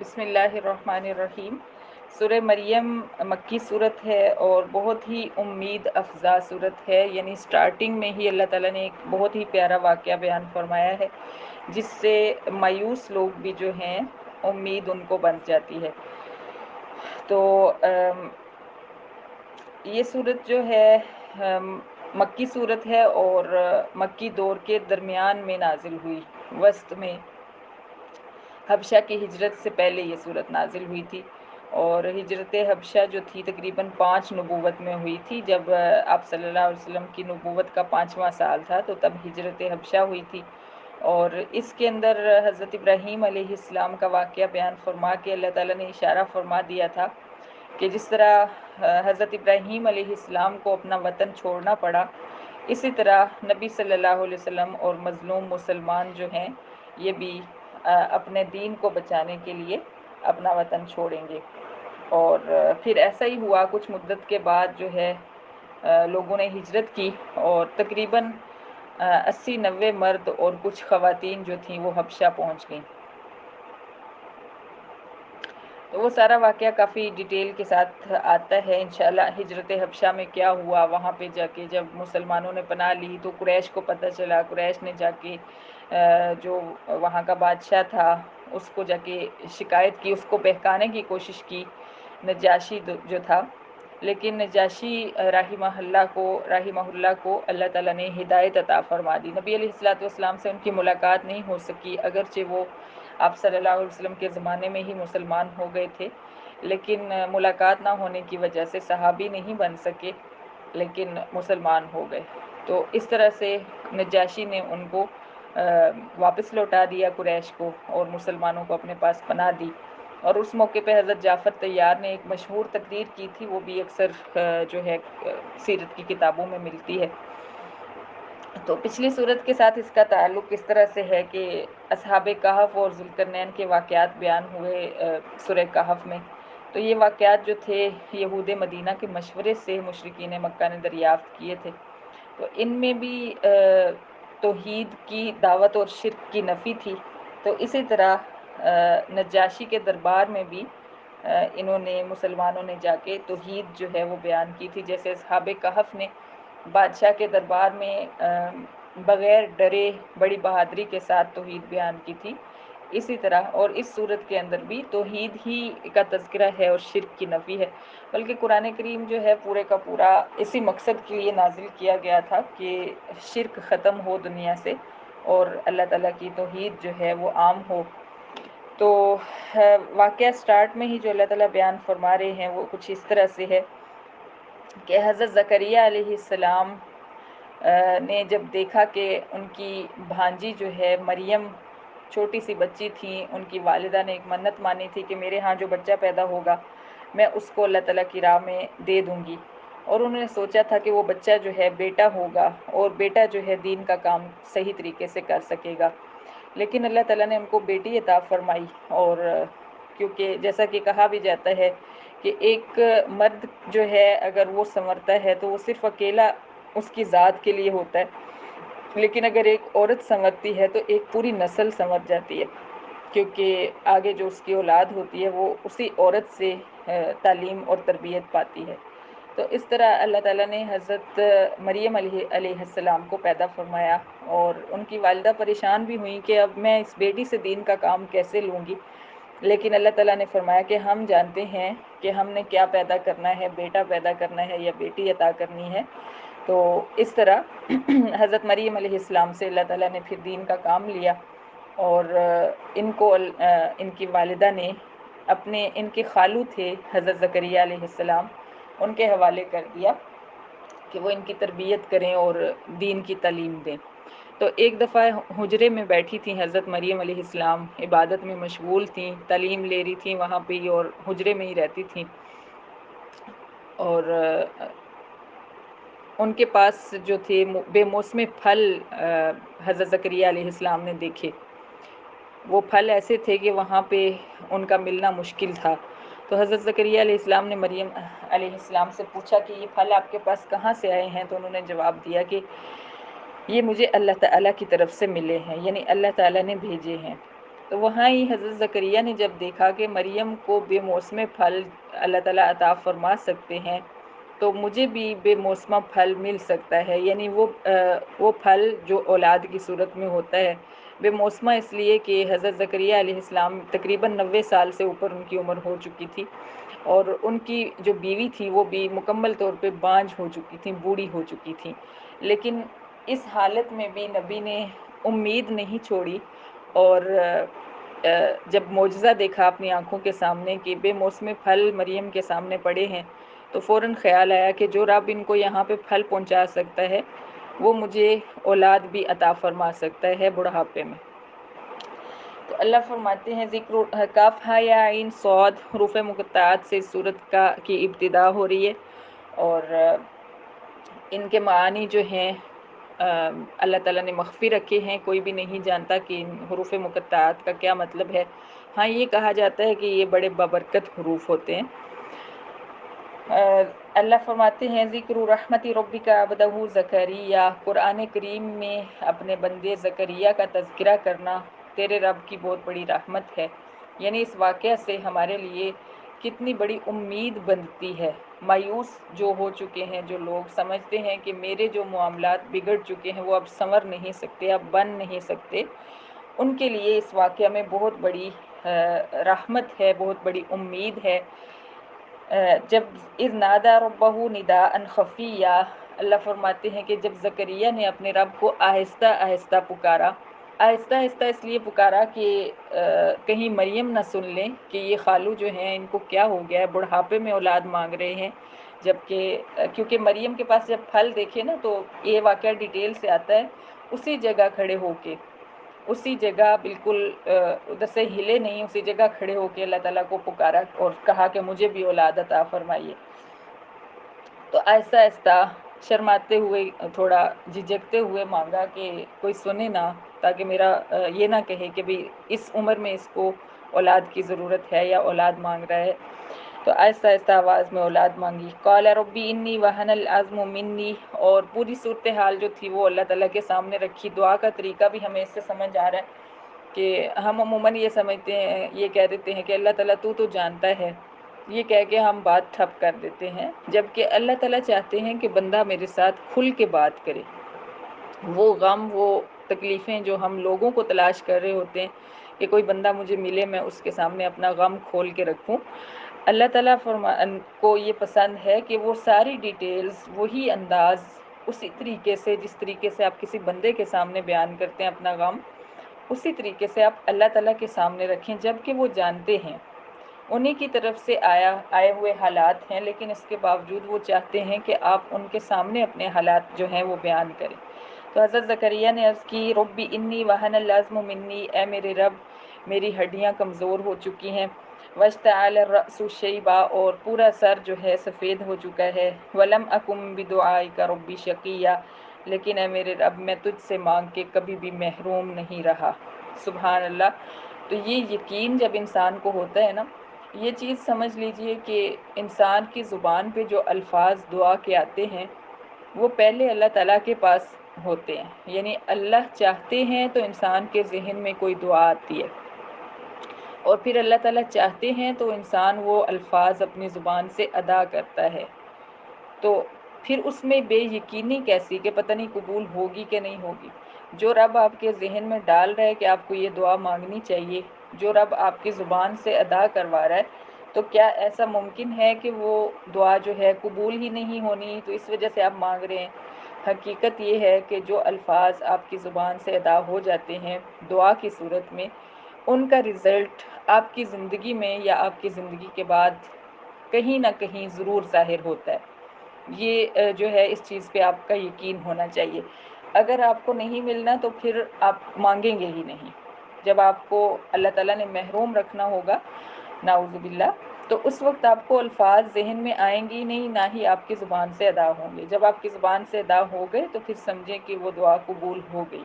بسم اللہ الرحمن الرحیم۔ سورہ مریم مکی صورت ہے اور بہت ہی امید افزا صورت ہے، یعنی سٹارٹنگ میں ہی اللہ تعالیٰ نے ایک بہت ہی پیارا واقعہ بیان فرمایا ہے جس سے مایوس لوگ بھی جو ہیں امید ان کو بن جاتی ہے۔ تو یہ صورت جو ہے مکی صورت ہے اور مکی دور کے درمیان میں نازل ہوئی، وسط میں حبشہ کی ہجرت سے پہلے یہ صورت نازل ہوئی تھی، اور ہجرت حبشہ جو تھی تقریباً 5 نبوت میں ہوئی تھی۔ جب آپ صلی اللہ علیہ وسلم کی نبوت کا 5واں سال تھا تو تب ہجرت حبشہ ہوئی تھی، اور اس کے اندر حضرت ابراہیم علیہ السلام کا واقعہ بیان فرما کے اللہ تعالیٰ نے اشارہ فرما دیا تھا کہ جس طرح حضرت ابراہیم علیہ السلام کو اپنا وطن چھوڑنا پڑا، اسی طرح نبی صلی اللہ علیہ وسلم اور مظلوم مسلمان جو ہیں یہ بھی اپنے دین کو بچانے کے لیے اپنا وطن چھوڑیں گے۔ اور پھر ایسا ہی ہوا، کچھ مدت کے بعد جو ہے لوگوں نے ہجرت کی اور تقریباً 80-90 مرد اور کچھ خواتین جو تھیں وہ حبشہ پہنچ گئیں۔ تو وہ سارا واقعہ کافی ڈیٹیل کے ساتھ آتا ہے انشاءاللہ۔ ہجرت حبشہ میں کیا ہوا، وہاں پہ جا کے جب مسلمانوں نے پناہ لی تو قریش کو پتہ چلا، قریش نے جا کے جو وہاں کا بادشاہ تھا اس کو جا کے شکایت کی، اس کو بہکانے کی کوشش کی، نجاشی جو تھا، لیکن نجاشی رحمہ اللہ کو اللہ تعالیٰ نے ہدایت عطا فرما دی۔ نبی علیہ السلام سے ان کی ملاقات نہیں ہو سکی، اگرچہ وہ آپ صلی اللہ علیہ وسلم کے زمانے میں ہی مسلمان ہو گئے تھے، لیکن ملاقات نہ ہونے کی وجہ سے صحابی نہیں بن سکے، لیکن مسلمان ہو گئے۔ تو اس طرح سے نجاشی نے ان کو واپس لوٹا دیا قریش کو، اور مسلمانوں کو اپنے پاس پناہ دی۔ اور اس موقع پہ حضرت جعفر طیار نے ایک مشہور تقریر کی تھی، وہ بھی اکثر جو ہے سیرت کی کتابوں میں ملتی ہے۔ تو پچھلی صورت کے ساتھ اس کا تعلق اس طرح سے ہے کہ اصحاب کہف اور ذوالقرنین کے واقعات بیان ہوئے سورہ کہف میں۔ تو یہ واقعات جو تھے یہود مدینہ کے مشورے سے مشرکین مکہ نے دریافت کیے تھے۔ تو ان میں بھی توحید کی دعوت اور شرک کی نفی تھی۔ تو اسی طرح نجاشی کے دربار میں بھی انہوں نے مسلمانوں نے جا کے توحید جو ہے وہ بیان کی تھی، جیسے اصحاب کہف نے بادشاہ کے دربار میں بغیر ڈرے بڑی بہادری کے ساتھ توحید بیان کی تھی، اسی طرح اور اس صورت کے اندر بھی توحید ہی کا تذکرہ ہے اور شرک کی نفی ہے۔ بلکہ قرآن کریم جو ہے پورے کا پورا اسی مقصد کے لیے نازل کیا گیا تھا کہ شرک ختم ہو دنیا سے اور اللہ تعالیٰ کی توحید جو ہے وہ عام ہو۔ تو واقعہ سٹارٹ میں ہی جو اللہ تعالیٰ بیان فرما رہے ہیں وہ کچھ اس طرح سے ہے کہ حضرت زکریہ علیہ السلام نے جب دیکھا کہ ان کی بھانجی جو ہے مریم چھوٹی سی بچی تھی، ان کی والدہ نے ایک منت مانی تھی کہ میرے ہاں جو بچہ پیدا ہوگا میں اس کو اللہ تعالیٰ کی راہ میں دے دوں گی، اور انہوں نے سوچا تھا کہ وہ بچہ جو ہے بیٹا ہوگا اور بیٹا جو ہے دین کا کام صحیح طریقے سے کر سکے گا، لیکن اللہ تعالیٰ نے ان کو بیٹی عطا فرمائی۔ اور کیونکہ جیسا کہ کہا بھی جاتا ہے کہ ایک مرد جو ہے اگر وہ سنورتا ہے تو وہ صرف اکیلا اس کی ذات کے لیے ہوتا ہے، لیکن اگر ایک عورت سنورتی ہے تو ایک پوری نسل سنور جاتی ہے، کیونکہ آگے جو اس کی اولاد ہوتی ہے وہ اسی عورت سے تعلیم اور تربیت پاتی ہے۔ تو اس طرح اللہ تعالیٰ نے حضرت مریم علیہ السلام کو پیدا فرمایا، اور ان کی والدہ پریشان بھی ہوئیں کہ اب میں اس بیٹی سے دین کا کام کیسے لوں گی، لیکن اللہ تعالیٰ نے فرمایا کہ ہم جانتے ہیں کہ ہم نے کیا پیدا کرنا ہے، بیٹا پیدا کرنا ہے یا بیٹی عطا کرنی ہے۔ تو اس طرح حضرت مریم علیہ السلام سے اللہ تعالیٰ نے پھر دین کا کام لیا، اور ان کو ان کی والدہ نے ان کے خالو تھے حضرت زکریہ علیہ السلام، ان کے حوالے کر دیا کہ وہ ان کی تربیت کریں اور دین کی تعلیم دیں۔ تو ایک دفعہ حجرے میں بیٹھی تھیں حضرت مریم علیہ السلام، عبادت میں مشغول تھیں، تعلیم لے رہی تھیں وہاں پہ اور حجرے میں ہی رہتی تھیں، اور ان کے پاس جو تھے بے موسم پھل حضرت زکریہ علیہ السلام نے دیکھے۔ وہ پھل ایسے تھے کہ وہاں پہ ان کا ملنا مشکل تھا۔ تو حضرت زکریہ علیہ السلام نے مریم علیہ السلام سے پوچھا کہ یہ پھل آپ کے پاس کہاں سے آئے ہیں؟ تو انہوں نے جواب دیا کہ یہ مجھے اللہ تعالیٰ کی طرف سے ملے ہیں، یعنی اللہ تعالیٰ نے بھیجے ہیں۔ تو وہاں ہی حضرت زکریا نے جب دیکھا کہ مریم کو بے موسم پھل اللہ تعالیٰ عطا فرما سکتے ہیں تو مجھے بھی بے موسمہ پھل مل سکتا ہے، یعنی وہ پھل جو اولاد کی صورت میں ہوتا ہے بے موسمہ، اس لیے کہ حضرت زکریا علیہ السلام تقریباً 90 سال سے اوپر ان کی عمر ہو چکی تھی، اور ان کی جو بیوی تھی وہ بھی مکمل طور پہ بانجھ ہو چکی تھیں، بوڑھی ہو چکی تھیں، لیکن اس حالت میں بھی نبی نے امید نہیں چھوڑی، اور جب معجزہ دیکھا اپنی آنکھوں کے سامنے کہ بے موسم پھل مریم کے سامنے پڑے ہیں، تو فوراً خیال آیا کہ جو رب ان کو یہاں پہ پھل پہنچا سکتا ہے وہ مجھے اولاد بھی عطا فرما سکتا ہے بڑھاپے میں۔ تو اللہ فرماتے ہیں ذکر کاف ہا یا عین صاد حروف مقطعات سے سورت کی ابتدا ہو رہی ہے، اور ان کے معانی جو ہیں اللہ تعالیٰ نے مخفی رکھے ہیں، کوئی بھی نہیں جانتا کہ ان حروف مقطعات کا کیا مطلب ہے۔ ہاں یہ کہا جاتا ہے کہ یہ بڑے بابرکت حروف ہوتے ہیں۔ اللہ فرماتے ہیں ذکر رحمت ربک عبدہ زکریا، قرآن کریم میں اپنے بندے زکریا کا تذکرہ کرنا تیرے رب کی بہت بڑی رحمت ہے، یعنی اس واقعہ سے ہمارے لیے کتنی بڑی امید بنتی ہے۔ مایوس جو ہو چکے ہیں، جو لوگ سمجھتے ہیں کہ میرے جو معاملات بگڑ چکے ہیں وہ اب سنور نہیں سکتے، اب بن نہیں سکتے، ان کے لیے اس واقعہ میں بہت بڑی رحمت ہے، بہت بڑی امید ہے۔ جب اذ نادا ربہ نداء خفیا، اللہ فرماتے ہیں کہ جب زکریا نے اپنے رب کو آہستہ آہستہ پکارا، آہستہ آہستہ اس لیے پکارا کہ کہیں مریم نہ سن لیں کہ یہ خالو جو ہیں ان کو کیا ہو گیا ہے، بڑھاپے میں اولاد مانگ رہے ہیں، جبکہ کیونکہ مریم کے پاس جب پھل دیکھے نا تو یہ واقعہ ڈیٹیل سے آتا ہے، اسی جگہ کھڑے ہو کے، اسی جگہ بالکل ادھر سے ہلے نہیں، اسی جگہ کھڑے ہو کے اللہ تعالیٰ کو پکارا اور کہا کہ مجھے بھی اولاد عطا فرمائیے۔ تو آہستہ آہستہ شرماتے ہوئے، تھوڑا جھجکتے ہوئے مانگا کہ کوئی سنے نہ، تاکہ میرا یہ نہ کہے کہ بھی اس عمر میں اس کو اولاد کی ضرورت ہے یا اولاد مانگ رہا ہے۔ تو آہستہ آہستہ آواز میں اولاد مانگی۔ قال ربی انی وہن العظم منی، اور پوری صورتحال جو تھی وہ اللہ تعالیٰ کے سامنے رکھی۔ دعا کا طریقہ بھی ہمیں اس سے سمجھ آ رہا ہے کہ ہم عموماً یہ سمجھتے ہیں، یہ کہہ دیتے ہیں کہ اللہ تعالیٰ تو جانتا ہے، یہ کہہ کے ہم بات ٹھپ کر دیتے ہیں، جبکہ اللہ تعالیٰ چاہتے ہیں کہ بندہ میرے ساتھ کھل کے بات کرے۔ وہ غم، وہ تکلیفیں جو ہم لوگوں کو تلاش کر رہے ہوتے ہیں کہ کوئی بندہ مجھے ملے، میں اس کے سامنے اپنا غم کھول کے رکھوں، اللہ تعالیٰ کو یہ پسند ہے کہ وہ ساری ڈیٹیلز، وہی انداز، اسی طریقے سے جس طریقے سے آپ کسی بندے کے سامنے بیان کرتے ہیں اپنا غم، اسی طریقے سے آپ اللہ تعالیٰ کے سامنے رکھیں، جبکہ وہ جانتے ہیں انہی کی طرف سے آئے ہوئے حالات ہیں، لیکن اس کے باوجود وہ چاہتے ہیں کہ آپ ان کے سامنے اپنے حالات جو ہیں وہ بیان کریں۔ تو حضرت زکریا نے عرض کی ربی انی وہن العظم منی، اے میرے رب میری ہڈیاں کمزور ہو چکی ہیں، واشتعل الرأس شیبا، اور پورا سر جو ہے سفید ہو چکا ہے، ولم اکم بدعائک ربی شقیا، لیکن اے میرے رب میں تجھ سے مانگ کے کبھی بھی محروم نہیں رہا۔ سبحان اللہ۔ تو یہ یقین جب انسان کو ہوتا ہے نا، یہ چیز سمجھ لیجئے کہ انسان کی زبان پہ جو الفاظ دعا کے آتے ہیں وہ پہلے اللہ تعالیٰ کے پاس ہوتے ہیں، یعنی اللہ چاہتے ہیں تو انسان کے ذہن میں کوئی دعا آتی ہے، اور پھر اللہ تعالیٰ چاہتے ہیں تو انسان وہ الفاظ اپنی زبان سے ادا کرتا ہے۔ تو پھر اس میں بے یقینی کیسی کہ پتہ نہیں قبول ہوگی کہ نہیں ہوگی؟ جو رب آپ کے ذہن میں ڈال رہا ہے کہ آپ کو یہ دعا مانگنی چاہیے، جو رب آپ کی زبان سے ادا کروا رہا ہے، تو کیا ایسا ممکن ہے کہ وہ دعا جو ہے قبول ہی نہیں ہونی، تو اس وجہ سے آپ مانگ رہے ہیں؟ حقیقت یہ ہے کہ جو الفاظ آپ کی زبان سے ادا ہو جاتے ہیں دعا کی صورت میں، ان کا رزلٹ آپ کی زندگی میں یا آپ کی زندگی کے بعد کہیں نہ کہیں ضرور ظاہر ہوتا ہے۔ یہ جو ہے اس چیز پہ آپ کا یقین ہونا چاہیے۔ اگر آپ کو نہیں ملنا تو پھر آپ مانگیں گے ہی نہیں۔ جب آپ کو اللہ تعالیٰ نے محروم رکھنا ہوگا، نعوذ باللہ، تو اس وقت آپ کو الفاظ ذہن میں آئیں گی نہیں، نہ ہی آپ کی زبان سے ادا ہوں گے۔ جب آپ کی زبان سے ادا ہو گئے تو پھر سمجھیں کہ وہ دعا قبول ہو گئی۔